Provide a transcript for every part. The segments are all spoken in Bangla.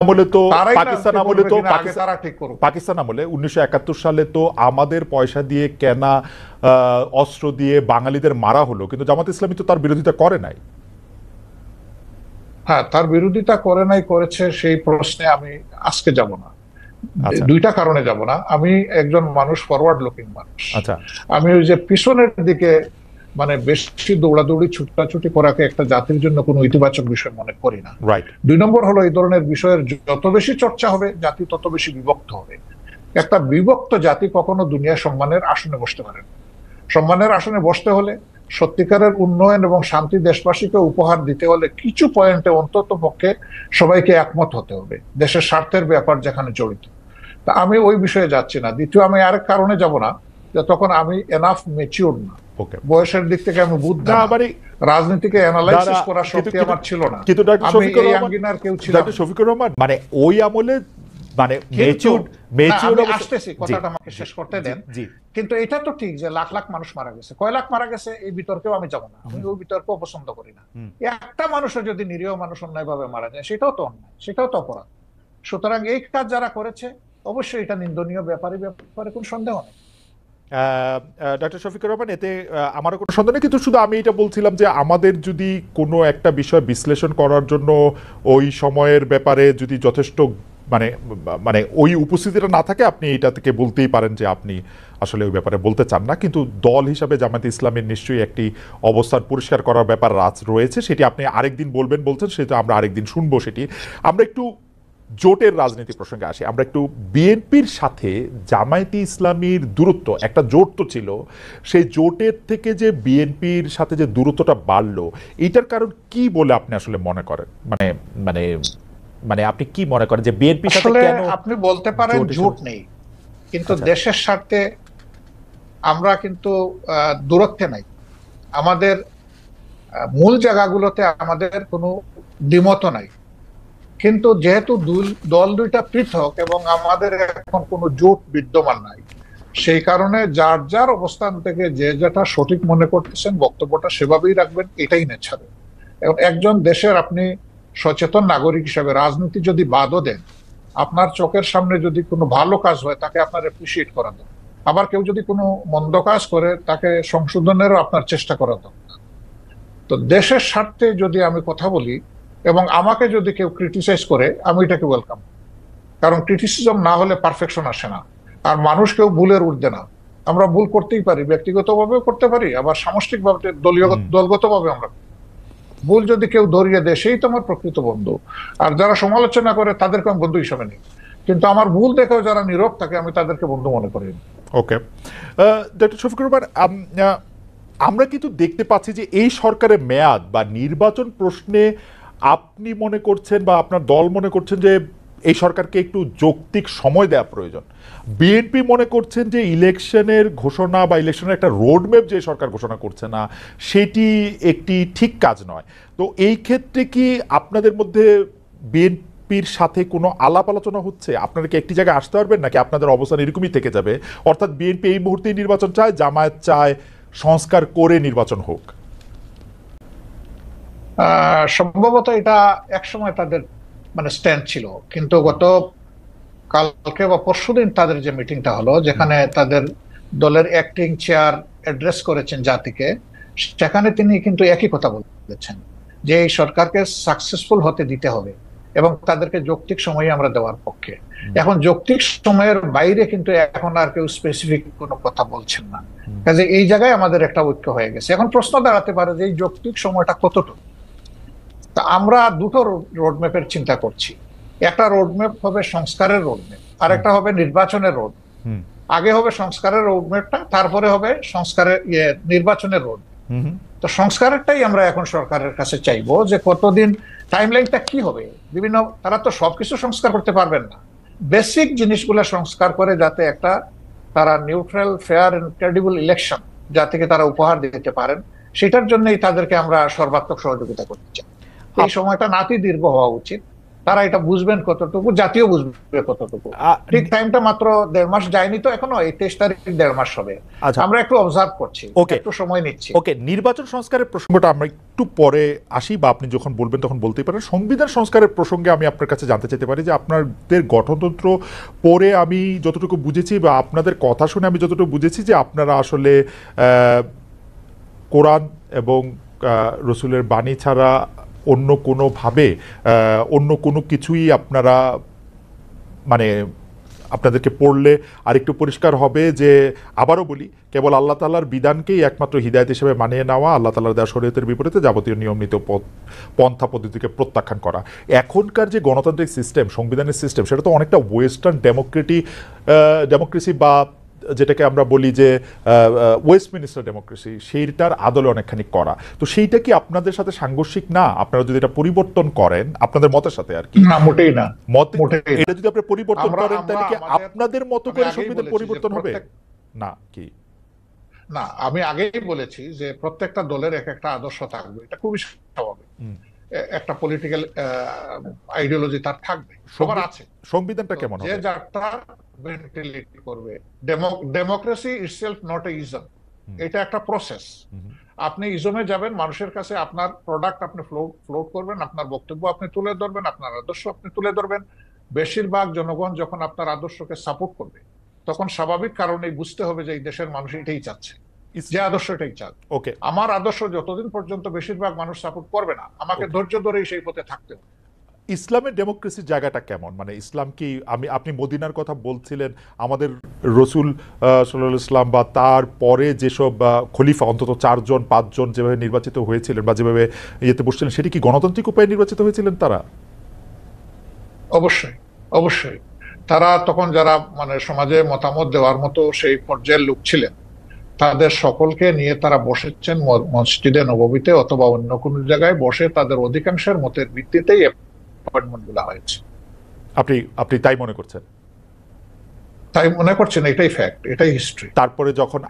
আমলে তো তারাই পাকিস্তান কি আমলে করবে তো কিনা আগে তারা ঠিক করুক। পাকিস্তান আমলে 1971 সালে তো আমাদের পয়সা দিয়ে কেনা অস্ত্র দিয়ে বাঙালিদের মারা হলো, কিন্তু জামাত ইসলামী তো তার বিরোধিতা করে নাই। হ্যাঁ, তার বিরোধিতা করে নাই, করেছে, সেই প্রশ্নে আমি আজকে যাব না। আচ্ছা দুইটা কারণে যাব না। আমি একজন মানুষ, ফরওয়ার্ড লুকিং মানুষ। আচ্ছা আমি ওই যে পিছনের দিকে মানে বেশি দৌড়াদৌড়ি ছুটাছুটি করাকে একটা জাতির জন্য কোনো ইতিবাচক বিষয় মনে করি না। রাইট। 2 নম্বর হলো, এই ধরনের বিষয়ের যত বেশি চর্চা হবে জাতি তত বেশি বিভক্ত হবে। একটা বিভক্ত জাতি কখনো দুনিয়া সম্মানের আসনে বসতে পারে না। সম্মানের আসনে বসতে হলে, সত্যিকারের উন্নয়ন এবং শান্তি দেশবাসীকে উপহার দিতে হলে কিছু পয়েন্টে অন্তত পক্ষে সবাইকে একমত হতে হবে, দেশের স্বার্থের ব্যাপার যেখানে জড়িত। তা আমি ওই বিষয়ে যাচ্ছি না। দ্বিতীয়, আমি আরেক কারণে যাব না, যে তখন আমি এনাফ ম্যাচিউর না, ওকে। বয়সের দিক থেকে আমি বুদ্ধ না না, মানে রাজনীতিকে অ্যানালাইসিস করার শক্তি আমার ছিল না। কিন্তু ডক্টর আমি শফিকুর এই রহমান, আঙ্গিনার কেউ ছিলাম ডক্টর শফিকুর রহমান মানে ওই আমলে মানে কিন্তু মেচিউর আমি আসতেছি, কথাটা আমাকে শেষ করতে দেন। জি কিন্তু এটা তো ঠিক যে লাখ লাখ মানুষ মারা গেছে, কয় লাখ মারা গেছে, এই বিতর্কেও আমি যাব না। আমি ওই বিতর্ক পছন্দ করি না। একটা মানুষের যদি নিরীহ মানুষ অন্যায়ভাবে মারা যায়, সেটাও তো অন্যায়, সেটাও তো অপরাধ। সুতরাং এই কাজ যারা করেছে অবশ্যই এটা নিন্দনীয়, ব্যাপারে কোনো সন্দেহ নেই। ডক্টর শফিকুর রহমান, এতে আমারও কোনো সন্দেহ নেই, কিন্তু শুধু আমি এটা বলছিলাম যে আমাদের যদি কোনো একটা বিষয় বিশ্লেষণ করার জন্য ওই সময়ের ব্যাপারে যদি যথেষ্ট মানে মানে ওই উপস্থিতিটা না থাকে, আপনি এটা থেকে বলতেই পারেন যে আপনি আসলে ওই ব্যাপারে বলতে চান না। কিন্তু দল হিসাবে জামায়াতে ইসলামের নিশ্চয়ই একটি অবস্থান পরিষ্কার করার ব্যাপার রয়েছে, সেটি আপনি আরেকদিন বলবেন বলছেন, সেটা আমরা আরেকদিন শুনবো সেটি। আমরা একটু জোটের রাজনীতি প্রসঙ্গে আসি। আমরা একটু বিএনপির সাথে জামায়াতে ইসলামীর দূরত্ব, একটা জোট তো ছিল, সেই জোটের থেকে যে বিএনপির সাথে যে দূরত্বটা বাড়লো, এটার কারণ কি বলে আপনি আসলে মনে করেন? মানে মানে মানে আপনি কি মনে করেন যে বিএনপির সাথে আসলে কেন আপনি বলতে পারেন জোট নেই, কিন্তু দেশের স্বার্থে আমরা কিন্তু দূরত্বে নাই। আমাদের মূল জায়গাগুলোতে আমাদের কোনো দ্বিমত নাই। কিন্তু যেহেতু দল দুইটা পৃথক এবং আমাদের এখন কোনো জোট বিদ্যমান নাই, সেই কারণে যার যার অবস্থান থেকে যে যেটা সঠিক মনে করতেছেন বক্তব্যটা সেভাবেই রাখবেন, এটাই নেছাড়ে। এবং একজন দেশের আপনি সচেতন নাগরিক হিসাবে রাজনীতি যদি বাদও দেন, আপনার চোখের সামনে যদি কোনো ভালো কাজ হয় তাকে আপনার অ্যাপ্রিসিয়েট করা দরকার। আবার কেউ যদি কোনো মন্দ কাজ করে তাকে সংশোধনেরও আপনার চেষ্টা করা দরকার। তো দেশের স্বার্থে যদি আমি কথা বলি এবং আমাকে যদি কেউ ক্রিটিসাইজ করে, আমি এটাকে ওয়েলকাম। কারণ ক্রিটিসিজম না হলে পারফেকশন আসে না, আর মানুষ কেউ ভুলের ঊর্ধ্বে না। আমরা ভুল করতেই পারি, ব্যক্তিগতভাবেও করতে পারি, আবার সামষ্টিকভাবে দলগতভাবে আমরা। ভুল যদি কেউ ধরিয়ে দেয় সেই তো আমার প্রকৃত বন্ধু। আর যারা সমালোচনা করে তাদেরকে আমি বন্ধু হিসাবে নিই, কিন্তু আমার ভুল দেখেও যারা নীরব থাকে আমি তাদেরকে বন্ধু মনে করি। ওকে। ডক্টর শফিকুর রহমান, আমরা কিন্তু দেখতে পাচ্ছি যে এই সরকারের মেয়াদ বা নির্বাচন প্রশ্নে আপনি মনে করছেন বা আপনার দল মনে করছেন যে এই সরকারকে একটু যৌক্তিক সময় দেওয়া প্রয়োজন। বিএনপি মনে করছেন যে ইলেকশনের ঘোষণা বা ইলেকশনের একটা রোডম্যাপ যে সরকার ঘোষণা করছে না, সেটি একটি ঠিক কাজ নয়। তো এই ক্ষেত্রে কি আপনাদের মধ্যে বিএনপির সাথে কোনো আলাপ আলোচনা হচ্ছে? আপনারা কি একটি জায়গায় আসতে পারবেন, নাকি আপনাদের অবস্থান এরকমই থেকে যাবে? অর্থাৎ বিএনপি এই মুহূর্তেই নির্বাচন চায়, জামায়াত চায় সংস্কার করে নির্বাচন হোক। সম্ভবত এটা একসময় তাদের মানে স্ট্যান্ড ছিল, কিন্তু গত কালকে বা পরশুদিন তাদের যে মিটিংটা হলো, যেখানে তাদের দলের অ্যাক্টিং চেয়ার অ্যাড্রেস করেছেন জাতিকে, সেখানে তিনি কিন্তু একই কথা বলেছেন যে এই সরকারকে সাকসেসফুল হতে দিতে হবে এবং তাদেরকে যৌক্তিক সময় আমরা দেওয়ার পক্ষে। এখন যৌক্তিক সময়ের বাইরে কিন্তু এখন আর কেউ স্পেসিফিক কোনো কথা বলছেন না, কাজে এই জায়গায় আমাদের একটা ঐক্য হয়ে গেছে। এখন প্রশ্ন দাঁড়াতে পারে যে এই যৌক্তিক সময়টা কতটুকু। তা আমরা দুটো রোডম্যাপের চিন্তা করছি। একটা রোডম্যাপ হবে সংস্কারের রোডম্যাপ, আর একটা হবে নির্বাচনের রোড। আগে হবে সংস্কারের রোডম্যাপটা, তারপরে হবে নির্বাচনের রোড। তো সংস্কারেরটাই আমরা এখন সরকারের কাছে চাইবো, যে কতদিন টাইমলাইনটা কি হবে। বিভিন্ন তারা তো সবকিছু সংস্কার করতে পারবেন না, বেসিক জিনিসগুলো সংস্কার করে যাতে একটা তারা neutral, fair and credible election জাতিকে তারা উপহার দিতে পারেন, সেটার জন্যই তাদেরকে আমরা সর্বাত্মক সহযোগিতা করতে চাই। এই সময়টা নাতি দীর্ঘ হওয়া উচিত, তারা এটা বুঝবেন কতটুকু, জাতীয় বুঝবে কতটুকু। ঠিক টাইমটা মাত্র 1.5 মাস যায়নি তো এখনো, এই 23 তারিখ 1.5 মাস হবে। আমরা একটু অবজার্ভ করছি, একটু সময় নিচ্ছি। ওকে, নির্বাচন সংস্কারের প্রসঙ্গটা আমরা একটু পরে আসি, বা আপনি যখন বলবেন তখন বলতেই পারেন। সংবিধান সংস্কারের প্রসঙ্গে আমি আপনার কাছে জানতে চাইতে পারি যে আপনাদের গঠনতন্ত্র পড়ে আমি যতটুকু বুঝেছি, বা আপনাদের কথা শুনে আমি যতটুকু বুঝেছি, যে আপনারা আসলে কোরআন এবং রসুলের বাণী ছাড়া অন্য কোনোভাবে অন্য কোনো কিছুই আপনারা মানে আপনাদেরকে পড়লে আরেকটু পরিষ্কার হবে যে, আবারও বলি, কেবল আল্লাহ তাআলার বিধানকেই একমাত্র হিদায়াত হিসেবে মানিয়ে নেওয়া, আল্লাহ তাআলার দেওয়া শরীয়তের বিপরীতে যাবতীয় নিয়মনীত পন্থা পদ্ধতিকে প্রত্যাখ্যান করা। এখনকার যে গণতান্ত্রিক সিস্টেম, সংবিধানের সিস্টেম, সেটা তো অনেকটা ওয়েস্টার্ন ডেমোক্রেসি, বা যেটাকে আমরা বলি যে ওয়েস্টমিনিস্টার ডেমোক্রেসি, সেইটার আদলে অনেকখানি করা। তো সেইটা কি আপনাদের সাথে সাংঘর্ষিক না? আপনারা যদি এটা পরিবর্তন করেন আপনাদের মতের সাথে আর কি? না, মোটেই না। এটা যদি আপনি পরিবর্তন করেন, তাহলে কি আপনাদের মতো করে সংবিধান পরিবর্তন হবে না কি? না, আমি আগেই বলেছি যে প্রত্যেকটা দলের এক একটা আদর্শ থাকবে, এটা খুবই স্বাভাবিক। একটা পলিটিক্যাল আইডিওলজি তার থাকবে, সবার আছে। সংবিধানটা কেমন হবে? যে যারটা ভেন্টিলেট করবে। Democracy itself not a ism, এটা একটা প্রসেস। আপনি ইজমে যাবেন, মানুষের কাছে আপনার প্রোডাক্ট আপনি ফ্লোট করবেন, আপনার বক্তব্য আপনি তুলে ধরবেন, আপনার আদর্শ আপনি তুলে ধরবেন। বেশিরভাগ জনগণ যখন আপনার আদর্শকে সাপোর্ট করবে, তখন স্বাভাবিক কারণেই বুঝতে হবে যে এই দেশের মানুষ এটাই চাচ্ছে, যে আদর্শ এটাই চান। ওকে, আমার আদর্শ যতদিন পর্যন্ত বেশিরভাগ মানুষ সাপোর্ট করবে না, আমাকে ধৈর্য ধরেই সেই পথে থাকতে হবে। ইসলামের ডেমোক্রেসির জায়গাটা কেমন? মানে ইসলাম কি, আপনি মদিনার কথা বলছিলেন, আমাদের রসুল সাল্লাল্লাহু আলাইহি ওয়াসাল্লাম বা তার পরে যেসব খলিফা, অন্তত 4জন 5জন যেভাবে নির্বাচিত হয়েছিলেন বা যেভাবে ইয়েতে বসছিলেন, সেটি কি গণতান্ত্রিক উপায়ে নির্বাচিত হয়েছিলেন তারা? অবশ্যই, অবশ্যই। তারা তখন যারা মানে সমাজে মতামত দেওয়ার মতো সেই পর্যায়ের লোক ছিলেন, তাদের সকলকে নিয়ে তারা বসেছেন মসজিদে নববীতে অথবা অন্য কোনো জায়গায় বসে, তাদের অধিকাংশের মতের ভিত্তিতেই অ্যাপয়েন্টমেন্ট গুলো হয়েছে। আপনি তাই মনে করছেন? তাই মনে করছেন, এটাই ফ্যাক্ট, এটাই হিস্ট্রি। তারপরে যখন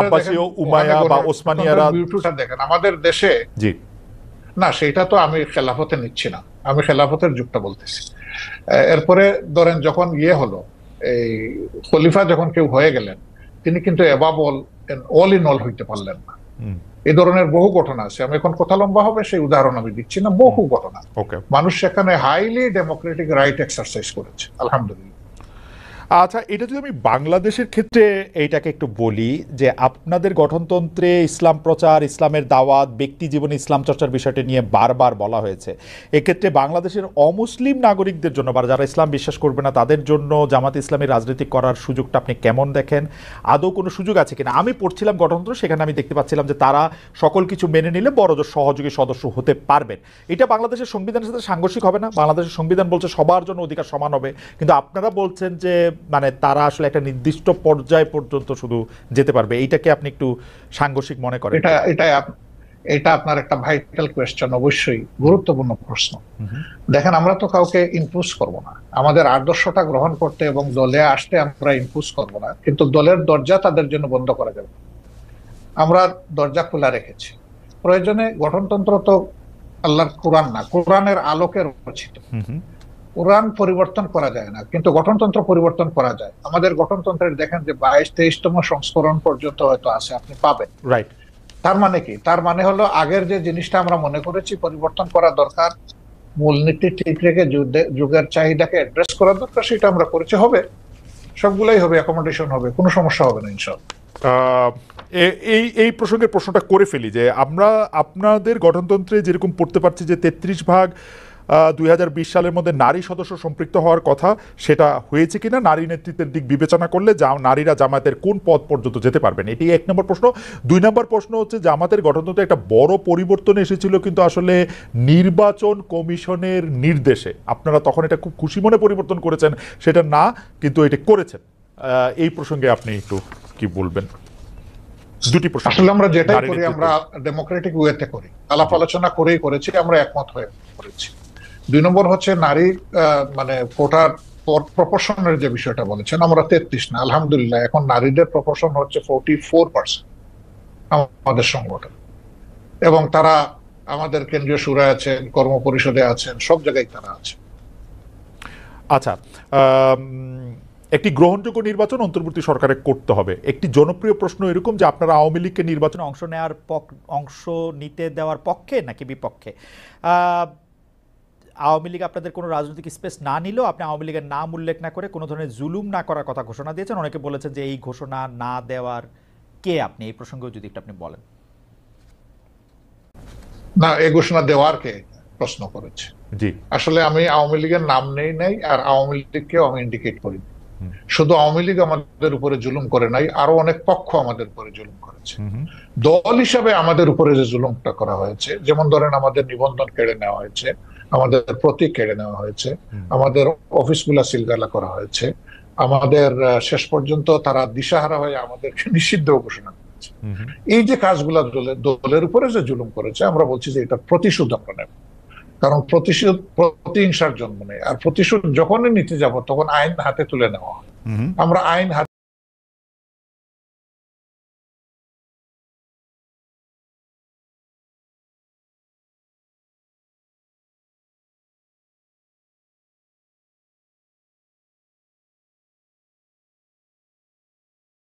আব্বাসীয় উমাইয়া বা ওসমানিয়ারা দেখেন আমাদের দেশে, জি না সেটা তো আমি খেলাফতে নিচ্ছি না, আমি খেলাফতের যুগটা বলতেছি। এরপরে ধরেন যখন হলো, এই খলিফা যখন কেউ হয়ে গেলেন, তিনি কিন্তু অল ইন অল হইতে পারলেন না। এই ধরনের বহু ঘটনা আছে, আমি এখন কথা লম্বা হবে, সেই উদাহরণ আমি দিচ্ছি না। বহু ঘটনা, মানুষ সেখানে হাইলি ডেমোক্রেটিক রাইট এক্সারসাইজ করেছে, আলহামদুলিল্লাহ। আচ্ছা, এটা যদি আমি বাংলাদেশের ক্ষেত্রে এইটাকে একটু বলি, যে আপনাদের গঠনতন্ত্রে ইসলাম প্রচার, ইসলামের দাওয়াত, ব্যক্তি জীবনে ইসলাম চর্চার বিষয়টি নিয়ে বারবার বলা হয়েছে। এক্ষেত্রে বাংলাদেশের অমুসলিম নাগরিকদের জন্য বা যারা ইসলাম বিশ্বাস করবে না তাদের জন্য জামাত ইসলামী রাজনীতি করার সুযোগটা আপনি কেমন দেখেন? আদৌ কোনো সুযোগ আছে কিনা? আমি পড়ছিলাম গঠনতন্ত্র, সেখানে আমি দেখতে পাচ্ছিলাম যে তারা সকল কিছু মেনে নিলে বড়জোর সহযোগী সদস্য হতে পারবেন। এটা বাংলাদেশের সংবিধানের সাথে সাংঘর্ষিক হবে না? বাংলাদেশের সংবিধান বলছে সবার জন্য অধিকার সমান হবে, কিন্তু আপনারা বলছেন যে মানে তারা আসলে একটা নির্দিষ্ট পর্যায় পর্যন্ত শুধু যেতে পারবে। এইটাকে আপনি একটু সাংঘর্ষিক মনে করেন? এটা আপনার একটা ভাইটাল কোয়েশ্চেন, অবশ্যই গুরুত্বপূর্ণ প্রশ্ন। দেখেন, আমরা তো কাউকে ইম্পোজ করব না, আমাদের আদর্শটা গ্রহণ করতে এবং দলে আসতে আমরা ইম্পোজ করব না, কিন্তু দলের দরজা তাদের জন্য বন্ধ করা যাবে, আমরা দরজা খোলা রেখেছি। প্রয়োজনে গঠনতন্ত্র তো আল্লাহর কোরআন না, কোরআনের আলোকে রচিত। কোরআন পরিবর্তন করা যায় না, কিন্তু গঠনতন্ত্র পরিবর্তন করা যায়। আমাদের গঠনতন্ত্রের দেখেন যে 22-23তম সংস্করণ পর্যন্ত হয়তো আছে, আপনি পাবেন। রাইট। তার মানে কি? তার মানে হলো আগের যে জিনিসটা আমরা মনে করেছি পরিবর্তন করা দরকার, মূলনীতি ঠিক রেখে যুগের চাহিদাকে অ্যাড্রেস করা দরকার, সেটা আমরা করেছি। হবে, সবগুলাই হবে, অ্যাকোমোডেশন হবে, কোনো সমস্যা হবে না ইনশাআল্লাহ। এই প্রসঙ্গের প্রশ্নটা করে ফেলি যে আমরা আপনাদের গঠনতন্ত্রে যেরকম পড়তে পারছি যে 33 ভাগ 2020 সালের মধ্যে নারী সদস্য সম্পৃক্ত হওয়ার কথা, সেটা হয়েছে কিনা? নারী নেতৃত্বের দিক বিবেচনা করলে নারীরা জামায়াতের কোন পদ পর্যন্ত যেতে পারবেন? এটি 1 নম্বর প্রশ্ন। 2 নম্বর প্রশ্ন হচ্ছে, জামাতের গঠনতন্ত্রে একটা বড় পরিবর্তন এসেছিল কিন্তু আসলে নির্বাচন কমিশনের নির্দেশে। আপনারা তখন এটা খুব খুশি মনে পরিবর্তন করেছেন, সেটা না, কিন্তু এটা করেছেন। এই প্রসঙ্গে আপনি একটু কি বলবেন? দুটি প্রশ্ন। আসলে আমরা যেটাই করি আমরা ডেমোক্রেটিক ওয়েতে করি, আলাপ আলোচনা করেই করেছি, আমরা একমত হয়ে করেছি। 2 নম্বর হচ্ছে নারী মানে কোটার প্রপোর্শনের যে বিষয়টা বলেছেন, আমরা 33 না, আলহামদুলিল্লাহ এখন নারীদের প্রপোর্শন হচ্ছে 44% আমাদের সংগঠন, এবং তারা আমাদের কেন্দ্রীয় সুরায় আছেন, কর্ম পরিষদে আছেন, সব জায়গায় তারা আছে। আচ্ছা, একটি গ্রহণযোগ্য নির্বাচন অন্তর্বর্তী সরকারে করতে হবে। একটি জনপ্রিয় প্রশ্ন এরকম যে আপনারা আওয়ামী লীগকে নির্বাচনে অংশ নিতে দেওয়ার পক্ষে নাকি বিপক্ষে? আওয়ামী লীগ আপনাদের কোনো রাজনৈতিক স্পেস না নিলেও আপনি আওয়ামী লীগের নাম উল্লেখ না করে কোনো ধরনের জুলুম না করার কথা ঘোষণা দিয়েছেন। অনেকে বলেছেন যে এই ঘোষণা না দেওয়ার কে আপনি, এই প্রসঙ্গেও যদি একটু আপনি বলেন। না, এই ঘোষণা দেওয়ার কে প্রশ্ন করেছে? জি, আসলে আমি আওয়ামী লীগের নাম নেই নাই, আর আওয়ামী লীগকেও আমি ইন্ডিকেট করি। শুধু আওয়ামী লীগ আমাদের উপরে জুলুম করে নাই, আরো অনেক পক্ষ আমাদের উপরে জুলুম করেছে। দল হিসাবে আমাদের উপরে যে জুলুমটা করা হয়েছে, যেমন ধরেন আমাদের নিবন্ধন কেড়ে নেওয়া হয়েছে, আমাদের প্রতীক কেড়ে নেওয়া হয়েছে, আমাদের অফিসগুলা সিলগালা করা হয়েছে, আমাদের শেষ পর্যন্ত তারা দিশাহারা হয়ে আমাদেরকে নিষিদ্ধ ঘোষণা করেছে। এই যে কাজগুলা দলের উপরে যে জুলুম করেছে, আমরা বলছি যে এটা প্রতিশোধ আমরা নেব। কারণ প্রতিহিংসার জন্ম নেই, আর প্রতিশোধ যখনই নিতে যাব তখন আইন হাতে তুলে নেওয়া হয়। আমরা আইন